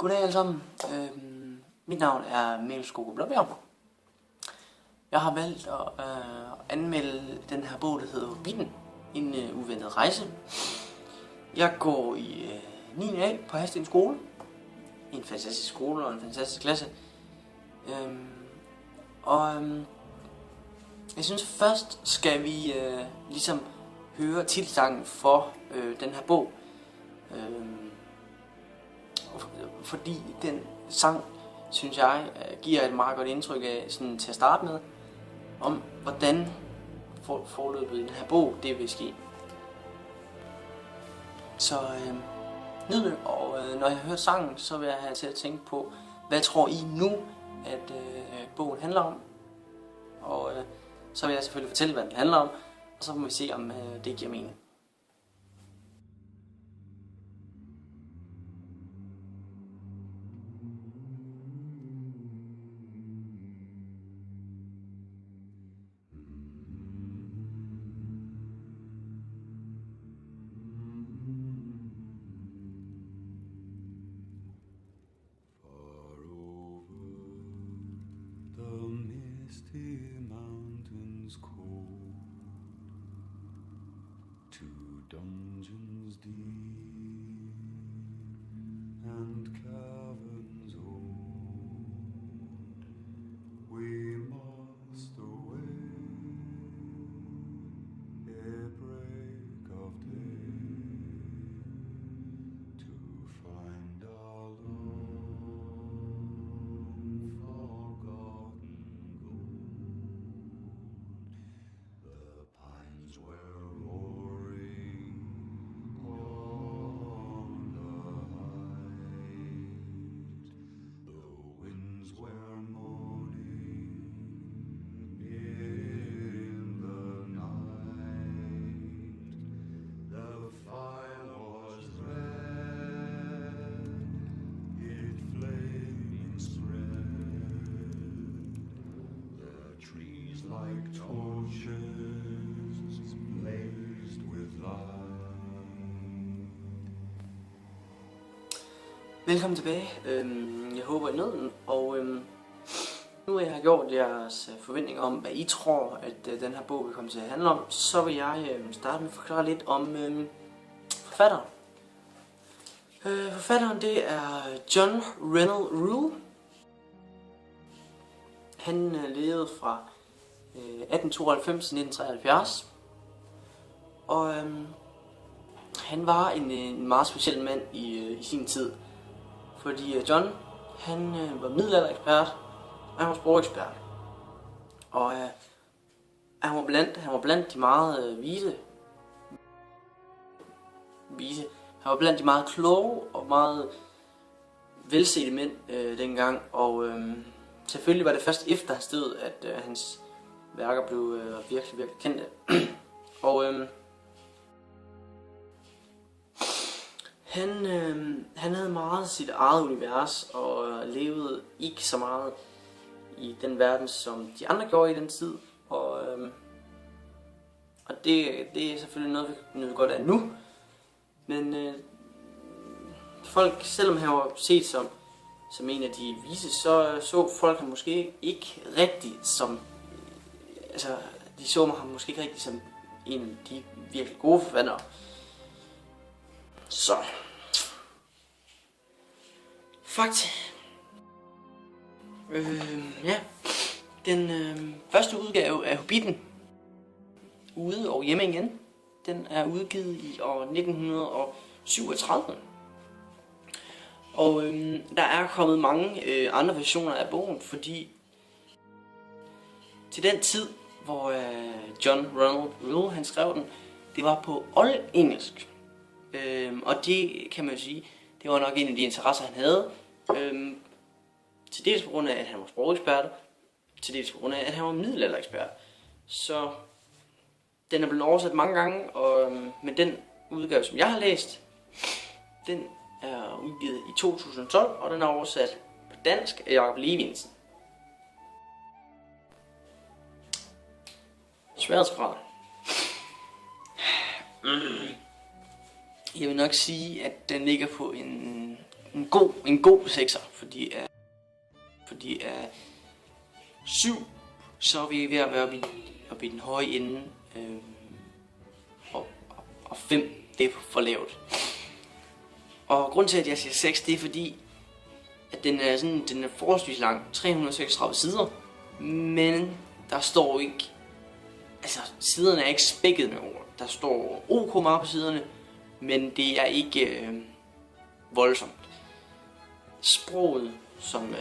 Goddag alle sammen. Mit navn er Mikkel Skogård Blåbjerg. Jeg har valgt at anmelde den her bog, der hedder Hobbitten, en uventet rejse. Jeg går i 9. A på Hadsten skole. En fantastisk skole og en fantastisk klasse. Jeg synes først skal vi ligesom høre titelsangen for den her bog. Fordi den sang, synes jeg, giver et meget godt indtryk af, sådan til at starte med, om hvordan forløbet i den her bog, det vil ske. Så nyd det, og når jeg hører sangen, så vil jeg have til at tænke på, hvad tror I nu, at bogen handler om? Og så vil jeg selvfølgelig fortælle, hvad den handler om, og så må vi se, om det giver mening. Mountains cold, to dungeons deep and caverns old, we must away ere break of day to find our long forgotten gold. The pines were roaring on the height, the winds were moaning in the night, the fire was red, it flaming spread, the trees like torches blazed with light. Velkommen tilbage. Jeg håber I nød den, og nu jeg har gjort jeres forventninger om, hvad I tror, at den her bog vil komme til at handle om, så vil jeg starte med at forklare lidt om forfatteren. Forfatteren, det er John Rennell Rule. Han levede fra 1892 til 1973, og han var en meget speciel mand i sin tid. Fordi John, han var middelalderekspert, og han var sprogekspert. Og han var blandt de meget vise. Han var blandt de meget kloge og meget velsete mænd dengang. Og selvfølgelig var det først efter hans død, at hans værker blev virkelig kendte. Og han havde meget sit eget univers og levede ikke så meget i den verden, som de andre gjorde i den tid. Og det er selvfølgelig noget, vi nyder godt af nu. Men folk, selvom han var set som en af de vise, så folk ham måske ikke rigtigt som... Altså, de så ham måske ikke rigtigt som en af de virkelig gode forfattere. Så. Fakta. Ja. Den første udgave af Hobbitten, ude og hjemme igen, den er udgivet i år 1937. Og der er kommet mange andre versioner af bogen, fordi til den tid, hvor John Rennell Rule han skrev den, det var på oldengelsk. Og det kan man jo sige, det var nok en af de interesser, han havde. Til dels på grund af, at han var sprogekspert, til dels på grund af, at han var middelalderekspert. Så den er blevet oversat mange gange, men den udgave, som jeg har læst, den er udgivet i 2012, og den er oversat på dansk af Jacob Levinsen. Sværhedsgrad. Jeg vil nok sige, at den ligger på en en god 6'er, fordi af 7, så er vi ved at være oppe i den høje ende, og 5, det er for lavt. Og grunden til, at jeg siger 6, det er fordi, at den er forholdsvis lang, 336 sider, men der står ikke, altså siderne er ikke spækket med ord. Der står OK meget på siderne, men det er ikke voldsomt. Sproget, som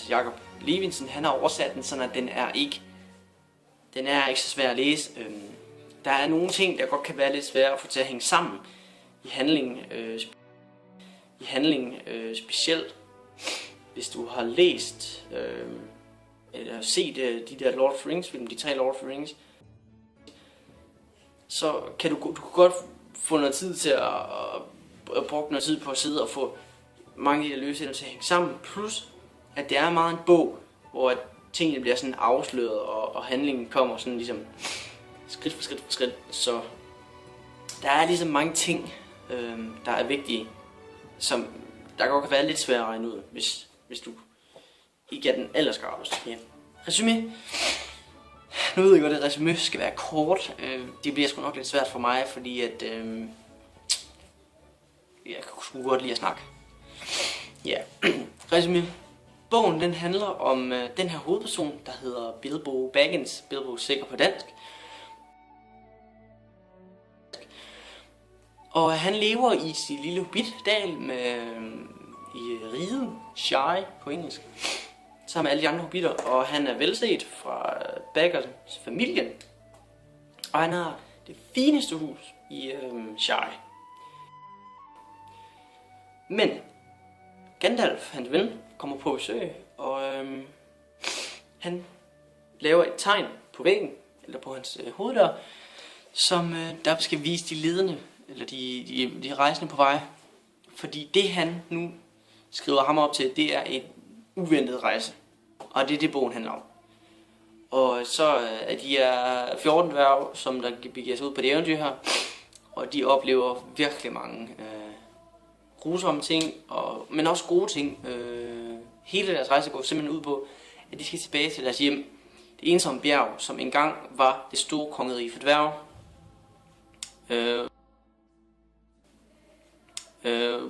Jakob Levinsen, han har oversat den, sådan at den er ikke så svær at læse. Der er nogle ting, der godt kan være lidt svære at få til at hænge sammen i handlingen, specielt hvis du har læst eller set de der Lord of the Rings film, de 3 Lord of the Rings, så kan du kan godt få noget tid til at bruge noget tid på at sidde og få mange af de der løse ender til at hænge sammen, plus at det er meget en bog, hvor at tingene bliver sådan afsløret, og handlingen kommer sådan ligesom skridt for skridt, så der er ligesom mange ting, der er vigtige, som der godt kan være lidt svært at regne ud, hvis du ikke er den allerskarpeste. Ja. Resumé. Nu ved jeg godt, at resumé skal være kort. Det bliver sgu nok lidt svært for mig, fordi at jeg kunne godt lide at snakke. Ja, resumé. Bogen den handler om den her hovedperson, der hedder Bilbo Baggins. Bilbo sikker på dansk. Og han lever i sin lille hobbitdal i riget, Shire på engelsk, sammen med alle de andre hobbitter, og han er velset fra Baggers familien, og han har det fineste hus i Shire. Men Gandalf, hans ven, kommer på besøg, og han laver et tegn på væggen, eller på hans hoveddør, som der skal vise de ledende, eller de rejsende på vej. Fordi det han nu skriver ham op til, det er en uventet rejse. Og det er det bogen handler om. Og så er de 14 dværge, som der begiver sig ud på det eventyr her. Og de oplever virkelig mange grusomme ting, men også gode ting. Hele deres rejse går simpelthen ud på, at de skal tilbage til deres hjem. Det ensomme bjerg, som engang var det store kongerige for dværge.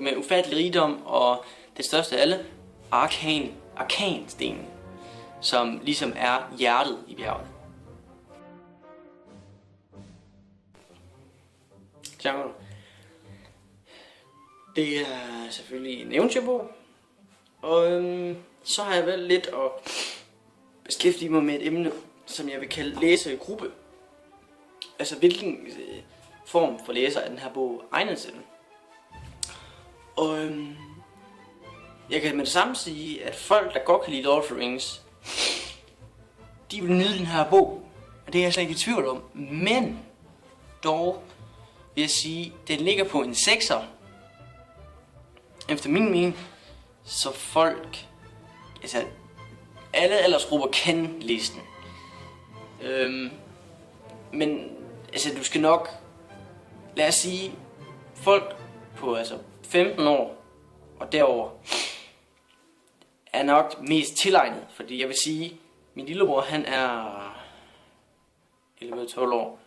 Med ufattelig rigdom, og det største af alle, arkanstenen, som ligesom er hjertet i bjerget. Det er selvfølgelig en eventyrbog, og så har jeg valgt lidt at beskæftige mig med et emne, som jeg vil kalde læsegruppe. Altså hvilken form for læser er den her bog egnet til. Og jeg kan med det samme sige, at folk, der godt kan lide Lord of the Rings, de vil nyde den her bog. Og det er jeg slet ikke i tvivl om. Men dog vil jeg sige, at den ligger på en 6'er. Efter min mening, så folk, altså alle aldersgrupper kan læse den. Men altså du skal nok, lad os sige, folk på 15 år og derover er nok mest tilegnet, fordi jeg vil sige, min lillebror han er 11-12 år,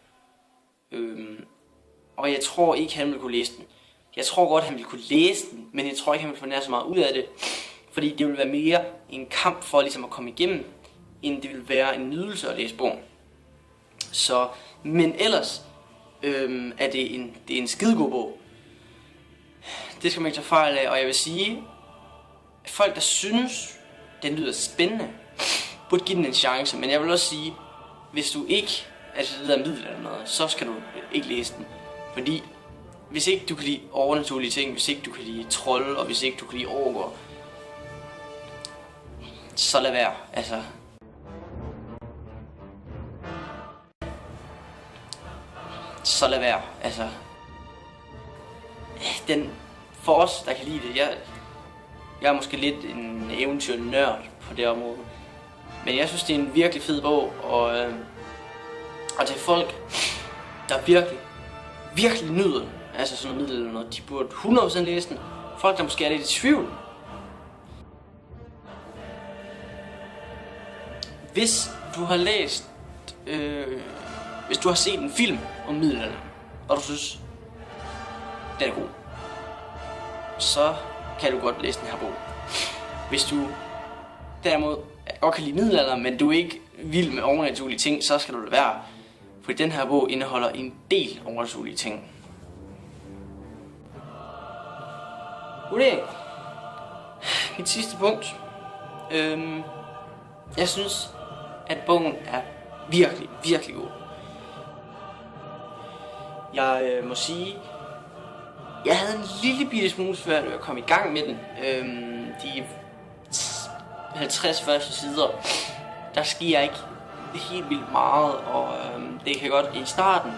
og jeg tror ikke han vil kunne læse den. Jeg tror godt han vil kunne læse den, men jeg tror ikke han vil få nær så meget ud af det, fordi det vil være mere en kamp for ligesom at komme igennem, end det vil være en nydelse at læse bogen. Så, men ellers er det en skidegod bog. Det skal man ikke tage fejl af, og jeg vil sige, at folk der synes, den lyder spændende, burde give den en chance, men jeg vil også sige, hvis du ikke er det der middel eller noget, så skal du ikke læse den. Fordi hvis ikke du kan lide overnaturlige ting, hvis ikke du kan lide trolde, og hvis ikke du kan lide orker, så lad være, altså. Så lad være, altså. Den, for os, der kan lide det, jeg er måske lidt en eventyrnørd på det område. Men jeg synes, det er en virkelig fed bog, og til folk, der virkelig nyder den, altså sådan noget middel eller noget, de burde 100% læse den. folk, der måske er lidt i tvivl. Hvis du har læst, hvis du har set en film om middelalderen, og du synes, den er god, så kan du godt læse den her bog. Hvis du derimod godt kan lide middelalderen, men du er ikke vild med overnaturlige ting, så skal du lade være. Fordi den her bog indeholder en del overnaturlige ting. Vurdering. Mit sidste punkt. Jeg synes, at bogen er virkelig, virkelig god. Jeg må sige, jeg havde en lille bitte smule svært ved at komme i gang med den. De 50 første sider, der sker ikke helt vildt meget, og det kan godt i starten.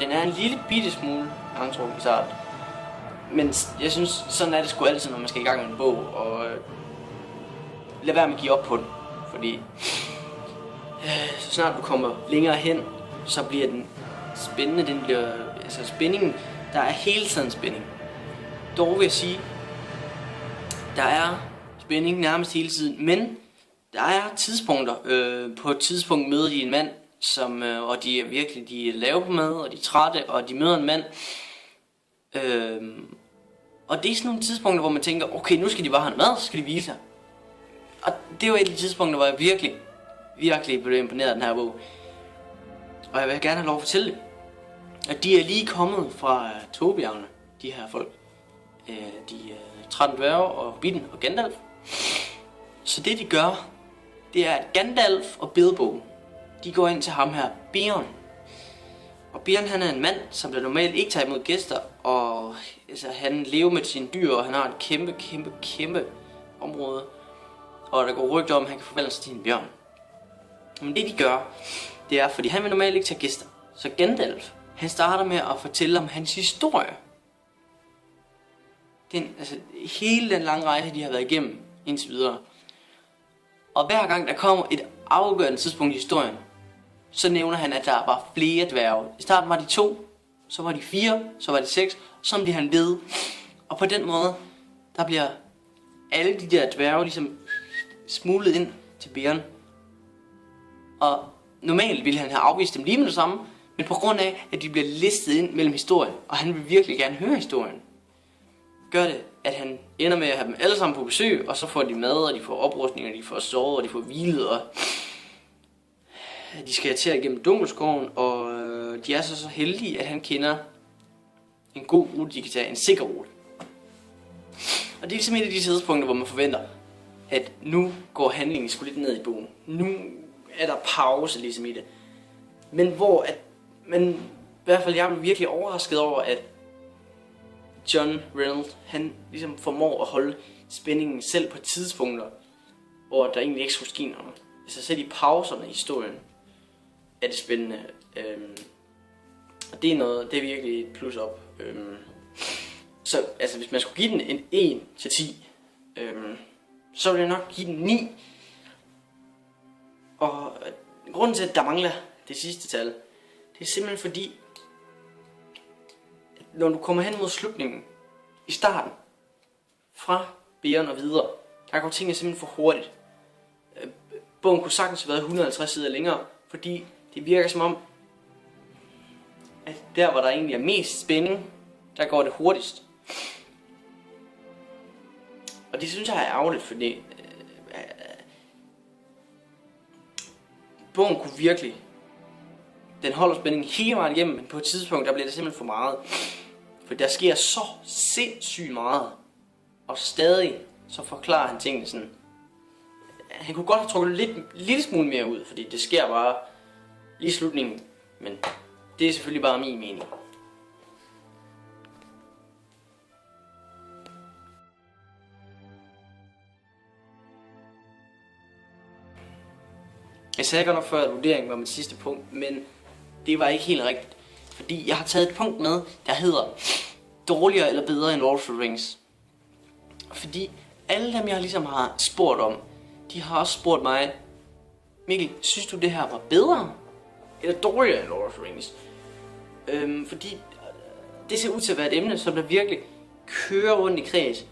Den er en lille bitte smule langtrukken i starten. Men jeg synes, sådan er det sgu altid, når man skal i gang med en bog, og lad være med at give op på den. Fordi så snart du kommer længere hen, så bliver den spændende. Den bliver, altså spændingen, der er hele tiden spænding. Dog vil jeg sige, der er spænding nærmest hele tiden, men der er tidspunkter. På et tidspunkt møder de en mand, som, og de er virkelig de er lave på mad, og de er trætte, og de møder en mand. Og det er sådan nogle tidspunkter, hvor man tænker, okay, nu skal de bare have mad, så skal de hvile sig. Og det var et af de tidspunkter, hvor jeg virkelig blev imponeret af den her bog. Og jeg vil gerne have lov at fortælle det. At de er lige kommet fra togbjergene, de her folk. De 13 dværge og Hobbiten og Gandalf. Så det de gør, det er at Gandalf og Bilbo, de går ind til ham her, Beorn. Og Beorn, han er en mand, som der normalt ikke tager imod gæster, og altså, han lever med sine dyr, og han har et kæmpe område. Og der går rygter om, at han kan forvandle sig til en bjørn. Men det de gør, det er, fordi han vil normalt ikke tage gæster. Så Gandalf, han starter med at fortælle om hans historie. Hele den lange rejse, de har været igennem indtil videre. Og hver gang der kommer et afgørende tidspunkt i historien, så nævner han, at der var flere dværge. I starten var de 2, så var de 4, så var de 6, så bliver han ved. Og på den måde, der bliver alle de der dværge ligesom smuglet ind til Beorn. Og normalt ville han have afvist dem lige med det samme, men på grund af, at de bliver listet ind mellem historien, og han vil virkelig gerne høre historien, gør det, at han ender med at have dem alle sammen på besøg, og så får de mad, og de får oprustning, og de får sovet, og de får hvilet, og de skal til igennem Dunkelskoven, og de er så heldige, at han kender en god rute, de kan tage, en sikker rute. Og det er ligesom et af de tidspunkter, hvor man forventer, at nu går handlingen sgu lidt ned i bogen. Nu er der pause ligesom i det. Men i hvert fald jeg blev virkelig overrasket over, at John Reynolds, han ligesom formår at holde spændingen selv på tidspunkter, hvor der egentlig ikke skulle ske noget. Altså selv i pauserne i historien er det spændende. Og det er virkelig et plus op. Så altså hvis man skulle give den en 1-10, så ville jeg nok give den 9. Og grunden til, at der mangler det sidste tal, det er simpelthen fordi, når du kommer hen mod slutningen, i starten, fra Beorn og videre, der går tingene simpelthen for hurtigt. Bogen kunne sagtens have været 150 sider længere, fordi det virker som om, at der hvor der egentlig er mest spænding, der går det hurtigst. Og det synes jeg er ærgerligt, fordi bogen kunne virkelig, den holder spændingen hele vejen igennem, men på et tidspunkt, der bliver det simpelthen for meget. For der sker så sindssygt meget, og stadig så forklarer han tingene sådan. Han kunne godt have trukket lidt smule mere ud, fordi det sker bare lige i slutningen, men det er selvfølgelig bare min mening. Jeg sagde godt nok før, at vurderingen var mit sidste punkt, men det var ikke helt rigtigt. Fordi jeg har taget et punkt med, der hedder dårligere eller bedre end Lord of the Rings. Fordi alle dem, jeg ligesom har spurgt om, de har også spurgt mig, Mikkel, synes du det her var bedre eller dårligere end Lord of the Rings? Fordi det ser ud til at være et emne, som der virkelig kører rundt i kreds.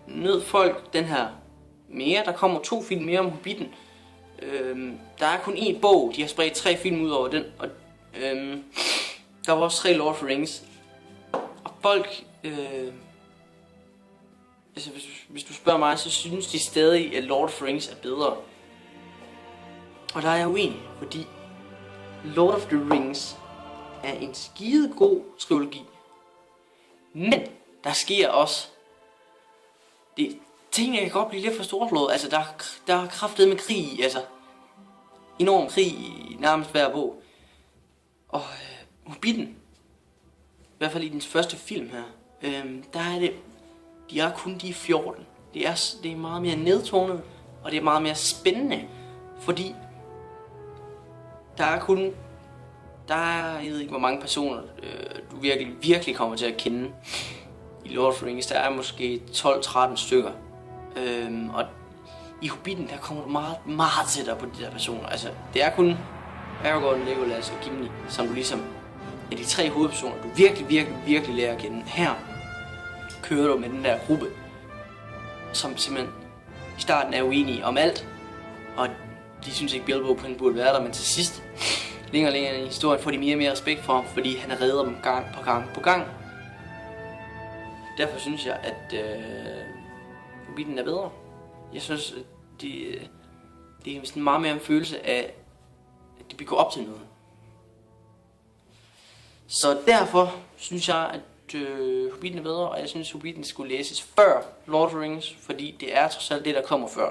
Nød folk den her mere. Der kommer 2 film mere om Hobbiten. Der er kun 1 bog. De har spredt 3 film ud over den. Og der var også 3 Lord of the Rings. Og folk... altså hvis du spørger mig, så synes de stadig, at Lord of the Rings er bedre. Og der er jeg uenig, fordi Lord of the Rings er en skide god trilogi. Men der sker også tingene kan godt blive lidt for storslået. Altså der er kraftet med krig i, altså enorm krig i nærmest hver bog. Og Hobbiten, i hvert fald i den første film her, der er det, de er kun de 14. Det er meget mere nedtonet, og det er meget mere spændende, fordi jeg ved ikke hvor mange personer du virkelig kommer til at kende i Lord of the Rings. Der er måske 12-13 stykker, og i Hobbiten der kommer du meget tættere på de der personer. Altså det er kun Aragorn, Legolas og Gimli, som du ligesom er de 3 hovedpersoner du virkelig lærer at kende. Her kører du med den der gruppe, som simpelthen i starten er uenige om alt, og de synes ikke Bilbo burde være der, men til sidst, længere i historien, får de mere og mere respekt for ham, fordi han redder dem gang på gang. Derfor synes jeg, at Hobbiten er bedre. Jeg synes, at det er sådan meget mere en følelse af, at de bygger op til noget. Så derfor synes jeg, at Hobbiten er bedre, og jeg synes, Hobbiten skulle læses før Lord of the Rings, fordi det er trods alt det, der kommer før.